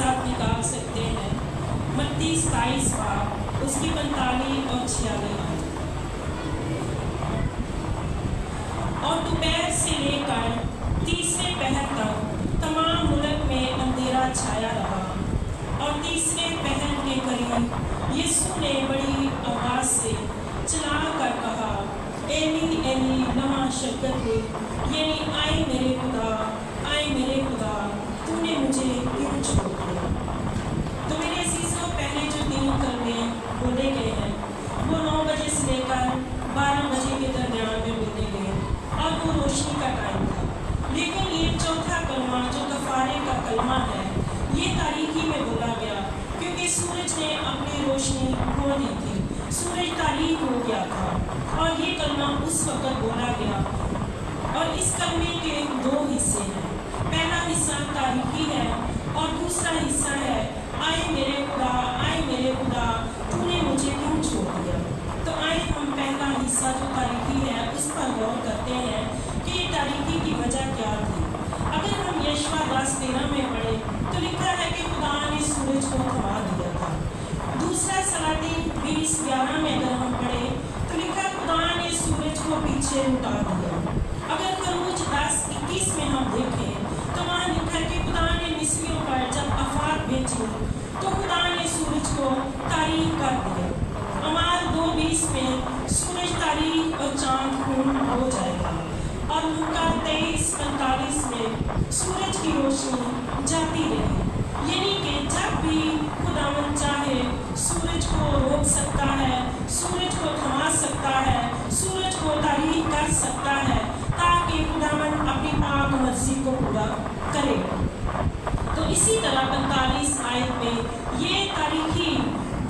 साथ निकाल सकते हैं। मत्ती 27 बाब उसकी 45 और 46 आयत। और दोपहर से लेकर तीसरे पहर तक तमाम मुल्क में अंधेरा छाया रहा। और तीसरे पहर के करीब यीशु ने बड़ी आवाज से चिल्ला कर कहा, एली एली लमा शबक्तनी, यानी आए मेरे खुदा, आए मेरे खुदा, तूने मुझे क्यों छोड़ दिया। तो मेरे अजीजों, पहले जो 3 कलमे बोले गए हैं वो 9 बजे से लेकर 12 बजे के दरमियान में बोले गए और वो रोशनी का टाइम था। लेकिन ये चौथा कलमा जो कफारे का कलमा है, ये तारीकी में बोला गया क्योंकि सूरज ने अपनी रोशनी खो दी थी, सूरज तारीक हो गया था। और ये कलमा उस वक्त बोला गया। और इस कलमे के 2 हिस्से हैं। पहला हिस्सा तारीकी है और दूसरा हिस्सा है, आए मेरे खुदा, आए मेरे खुदा, तूने मुझे क्यों छोड़ दिया। तो आए हम पहला हिस्सा जो तारीकी है उस पर गौर करते हैं कि ये तारीकी की वजह क्या थी। अगर हम यशवा 10:13 में पढ़े तो लिखा है कि खुदा ने सूरज को थमा दिया था। दूसरा सलाती 20:11 में अगर हम पढ़े तो लिखा खुदा ने सूरज को पीछे उठा दिया। अगर खरूज 10:21 में हम देखें तो वहाँ लिखा है कि खुदा ने मिस्रियों पर जब आफत भेजी तो खुदा ने सूरज को तारीक कर दिया। अमाल 2:20 में सूरज तारीक और चांद खून हो जाएगा। और लूका 23:45 में सूरज की रोशनी जाती रही। यानी कि जब भी खुदावन चाहे सूरज को रोक सकता है, सूरज को थमा सकता है, सूरज को तारीक कर सकता है ताकि खुदावन अपनी पाक मर्जी को पूरा करे। तो इसी तरह 45 आयत में ये तारीकी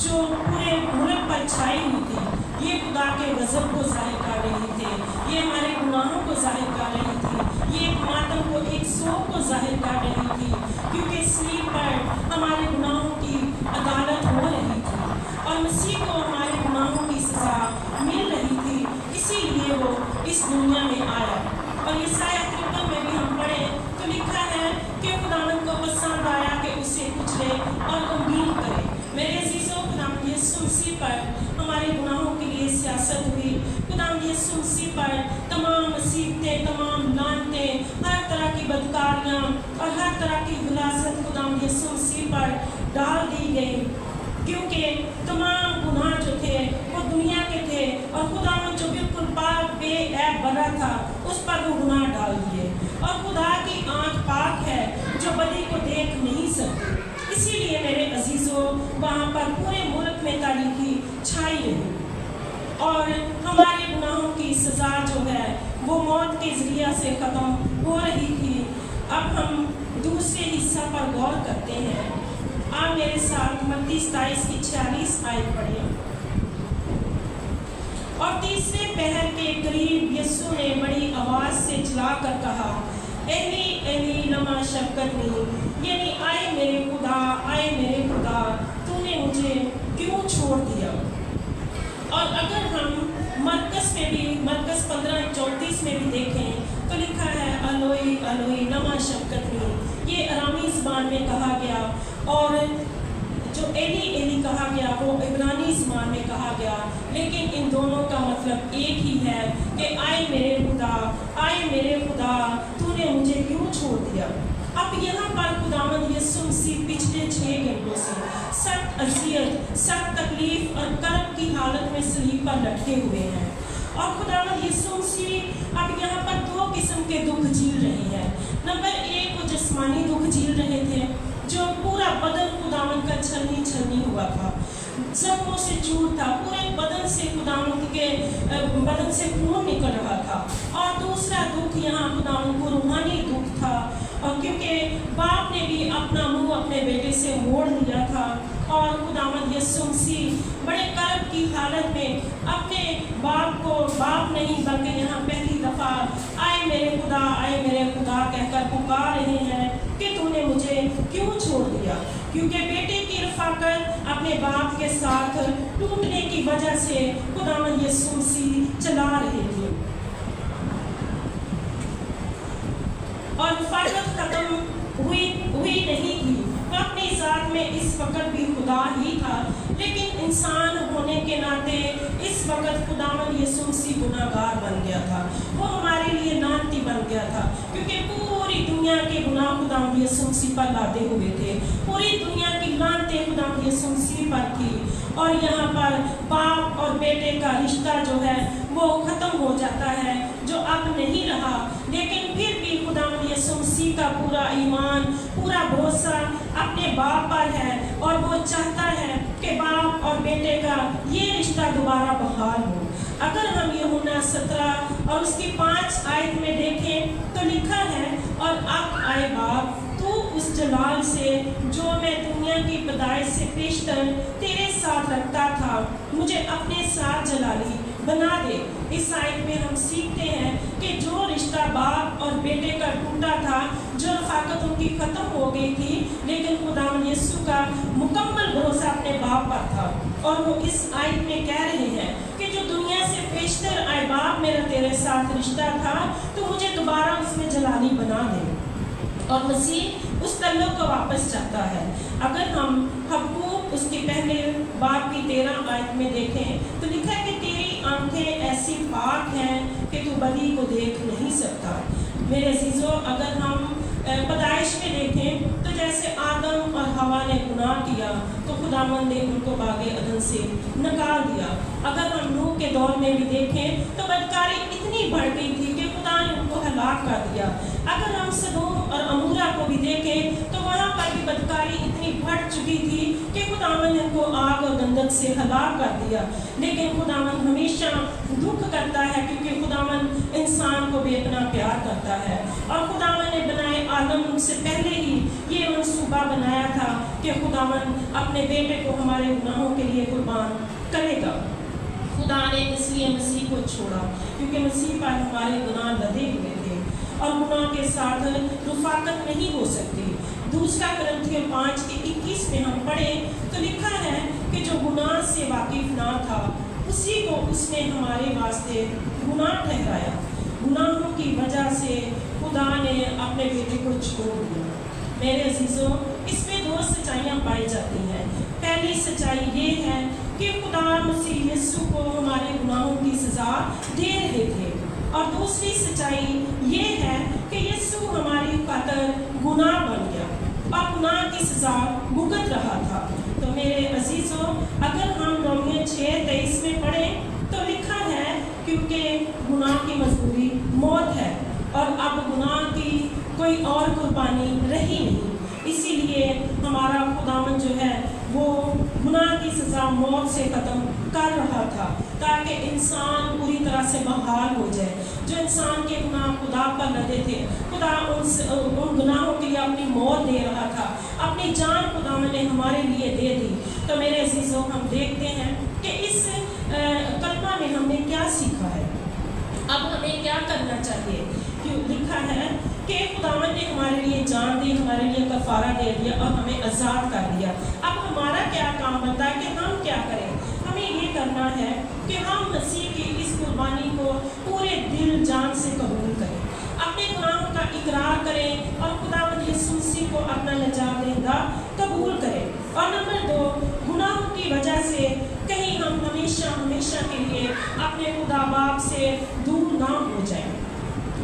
जो पूरे मुल्क पर छाई हुई थी, ये खुदा के गज़ब को ज़ाहिर कर रही थी, ये हमारे गुनाहों को ज़ाहिर कर रही थी, ये एक मातम को, एक सोग को ज़ाहिर कर रही थी क्योंकि सलीब पर हमारे गुनाहों की अदालत हो रही थी और मसीह को हमारे गुनाहों की सज़ा मिल रही थी। इसीलिए वो इस दुनिया में आया। और यशायाह 53 में भी हम पढ़े तो लिखा है कि खुदावंद को पसंद आया कि उसे कुचले और गमगीन करे। मेरे अजीजों, खुदावंद यीशु मसीह पर हमारे गुनाहों के लिए सियासत हुई। खुदावंद यीशु मसीह पर तमाम मुसीबतें, तमाम लानतें, हर तरह की बदकारियाँ और हर तरह की विलासत खुदावंद यीशु मसीह पर डाल दी गई क्योंकि तमाम गुनाह जो थे वो दुनिया के थे और खुदावंद जो बिल्कुल पाक बेऐब बना था उस पर वो गुनाह डाल दिए। और खुदा की आँख पाक है जो बदी को देख नहीं सकती। इसीलिए मेरे अजीजों, वहाँ पर पूरे मुल्क में तारीकी छाई रही और हमारे गुनाहों की सज़ा जो है वो मौत के ज़रिया से ख़त्म हो रही थी। अब हम दूसरे हिस्सा पर गौर करते हैं। आप मेरे साथ मत्ती 27:46 आयत पढ़ें। और तीसरे पहर के करीब यीशु ने बड़ी आवाज़ से चिल्लाकर कहा, एली एली लमा शबक्तनी, यानी आए मेरे खुदा, आए मेरे खुदा, तूने मुझे क्यों छोड़ दिया। और अगर हम मरकस में भी, मरकस 15:34 में भी देखें तो लिखा है, अलोई अलोई लमा शबक्तनी, ये अरामी ज़बान में कहा गया और जो एली एली कहा गया वो इब्रानी ज़बान में कहा गया। लेकिन इन दोनों का मतलब एक ही है कि आए मेरे खुदा, आए मेरे खुदा, तूने मुझे क्यों छोड़ दिया। अब यहाँ पर खुदावंद यीशु मसीह पिछले 6 घंटों से सख्त अज़ियत, सख्त तकलीफ और कर्ब की हालत में सलीब पर लटके हुए हैं। और खुदावंद यीशु मसीह अब यहाँ पर 2 किस्म के दुख झेल रहे हैं। नंबर 1, वो जिस्मानी दुख झेल रहे थे जो पूरा बदन खुदावंद का छलनी छलनी हुआ था, जख्मों से चूर था, पूरे बदन से खुदावंद के बदन से खून निकल रहा था। और दूसरा दुख यहाँ खुदावंद को रूहानी दुख था और क्योंकि बाप ने भी अपना मुंह अपने बेटे से मोड़ लिया था और खुदावंद यीशु मसीह बड़े कर्ब की हालत में अपने बाप को बाप नहीं बल्कि यहाँ पहली दफ़ा आए मेरे खुदा, आए मेरे खुदा कहकर पुकार रहे हैं कि तूने मुझे क्यों छोड़ दिया। क्योंकि बेटे की रफ़ाकत अपने बाप के साथ टूटने की वजह से खुदावंद यीशु मसीह चला रहे थे और रफ़ाकत खत्म हुई नहीं थी। वो अपनी ज़ात खुदा ही था, लेकिन इंसान होने के नाते इस वक्त खुदावंद यीशु मसीह गुनाहगार बन गया था। वो हमारे लिए लानती बन गया था, क्योंकि पूरी दुनिया के गुनाह खुदावंद यीशु मसीह पर लादे हुए थे। पूरी दुनिया की लानतें खुदावंद यीशु मसीह पर थी, और यहाँ पर बाप और बेटे का रिश्ता जो है वो खत्म हो जाता है, जो अब नहीं रहा। लेकिन फिर भी खुदावंद यीशु मसीह का पूरा ईमान, पूरा भरोसा अपने बाप पर है, और वो चाहता है कि बाप और बेटे का ये रिश्ता दोबारा बहाल हो। अगर हम यूहन्ना 17 और उसकी 5 आयत में देखें तो लिखा है, और अब आए बाप, तू उस जलाल से जो मैं दुनिया की पैदाइश से पेशतर तेरे साथ रखता था, मुझे अपने साथ जलाली बना दे। इस आयत में हम सीखते हैं कि जो रिश्ता बाप और बेटे का टूटा था, जो रफ़ाकत उनकी ख़त्म हो गई थी, लेकिन खुदावंद यीशु का मुकम्मल भरोसा अपने बाप पर था। और वो इस आयत में कह रहे हैं कि जो दुनिया से पेशतर आए बाप, मेरा तेरे साथ रिश्ता था, तो मुझे दोबारा उसमें जलाली बना दे। और मसीह उस तल्लुक़ को वापस चाहता है। अगर हम हबक्कूक उसके पहले बाप की 13 आयत में देखें तो लिखा है कि तेरी आंखें ऐसी पाक हैं कि तू बदी को देख नहीं सकता। मेरे अजीज़ों, अगर हम पैदाइश में देखें तो जैसे आदम और हवा ने गुनाह किया तो खुदावंद ने उनको बागे अदन से निकाल दिया। अगर हम नूह के दौर में भी देखें तो बदकारी इतनी बढ़ गई थी कि खुदा ने उनको हलाक कर दिया। अगर हम सदोम और अमूरा को भी देखें तो वहाँ पर भी बदकारी इतनी बढ़ चुकी थी कि खुदावंद ने उनको आग और गंधक से हलाक कर दिया। लेकिन खुदावंद हमेशा दुख करता है, क्योंकि खुदावंद इंसान को बेपनाह प्यार करता है। और खुदावंद ने बनाए आदम से पहले ही ये मंसूबा बनाया था कि खुदावंद अपने बेटे को हमारे गुनाहों के लिए कुर्बान करेगा। खुदा ने इसलिए मसीह को छोड़ा, क्योंकि मसीह पर हमारे गुनाह लदे हुए थे, और गुनाह के साथ रफ़ाकत नहीं हो सकती। दूसरा कुरिन्थियों 5:21 में हम पढ़ें तो लिखा है कि जो गुनाह से वाकिफ ना था, उसी को उसने हमारे वास्ते गुनाह ठहराया। गुनाहों की वजह से खुदा ने अपने बेटे को छोड़ दिया। मेरे अजीज़ों, इसमें 2 सच्चाइयाँ पाई जाती हैं। पहली सच्चाई ये है कि खुदा मसीह यीशु को हमारे गुनाहों की सज़ा दे रहे थे, और दूसरी सच्चाई ये है कि यीशु हमारी खातिर गुनाह बन गया और गुनाह की सज़ा भुगत रहा था। तो मेरे अजीज़ों, अगर हम रोमियो 6:23 में पढ़ें तो लिखा है, क्योंकि गुनाह की मजदूरी मौत है, और अब गुनाह की कोई और कुर्बानी रही नहीं। इसीलिए हमारा खुदावंद जो है वो गुनाह की सज़ा मौत से ख़त्म कर रहा था, ताकि इंसान पूरी तरह से बहाल हो जाए। जो इंसान के गुनाह खुदा पर लदे थे, खुदा उन गुनाहों के लिए अपनी मौत दे रहा था, अपनी जान खुदावंद ने हमारे लिए दे दी। तो मेरे अजीज़ों, हम देखते हैं कि इस कलमा में हमने क्या सीखा है। अब हमें क्या करना चाहिए? क्यों लिखा है कि खुदावंद ने हमारे लिए जान दी, हमारे लिए कफारा दे दिया और हमें आज़ाद कर दिया। अब हमारा क्या काम बनता है कि हम क्या करें? हमें ये करना है कि हम मसीह की इस कुर्बानी को पूरे दिल जान से कबूल करें, अपने गुनाहों का इकरार करें, और खुदावंद यीशु मसीह को अपना निजात देंदा कबूल करें। और नंबर 2, गुनाहों की वजह से कहीं हम हमेशा हमेशा के लिए अपने खुदा बाप से दूर ना हो जाएं,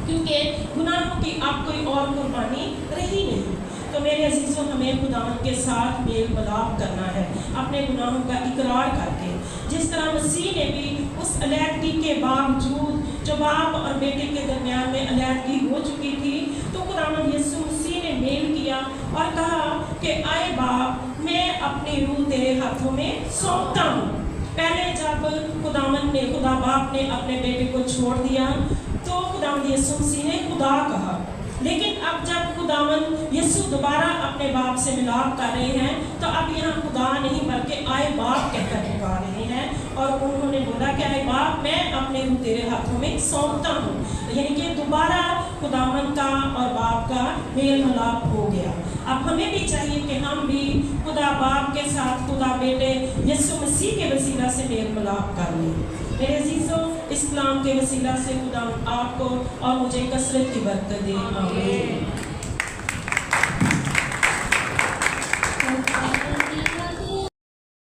क्योंकि गुनाहों की अब कोई और कुर्बानी रही नहीं। तो मेरे अजीज़ों, हमें खुदावंद के साथ मेल मिलाप करना है, अपने गुनाहों का इकरार करके। जिस तरह मसीह ने भी उस अलैहदगी के बावजूद जो बाप और बेटे के दरमियान में अलैहदगी हो चुकी थी, तो खुदावंद यीशु मसीह ने मेल किया और कहा कि आए बाप, मैं अपनी रूह तेरे हाथों में सौंपता हूँ। पहले जब खुदा बाप ने अपने बेटे को छोड़ दिया तो खुदावंद यीशु मसीह ने खुदा कहा, लेकिन अब जब खुदावंद यीशु दोबारा अपने बाप से मिलाप कर रहे हैं तो अब यहाँ खुदा नहीं बल्कि आए बाप कहकर पुकार रहे हैं, और उन्होंने बोला कि आए बाप, मैं अपने रूह तेरे हाथों में सौंपता हूँ। यानी कि दोबारा खुदावंद का और बाप का मेल मिलाप हो गया। अब हमें भी चाहिए कि हम भी खुदा बाप के साथ खुदा बेटे यीशु मसीह के वसीला से मेल मिलाप कर लें। मेरे अजीज़ों, इस कलाम के वसीला से खुदा आपको और मुझे कसरत की बरकत दे। आमीन।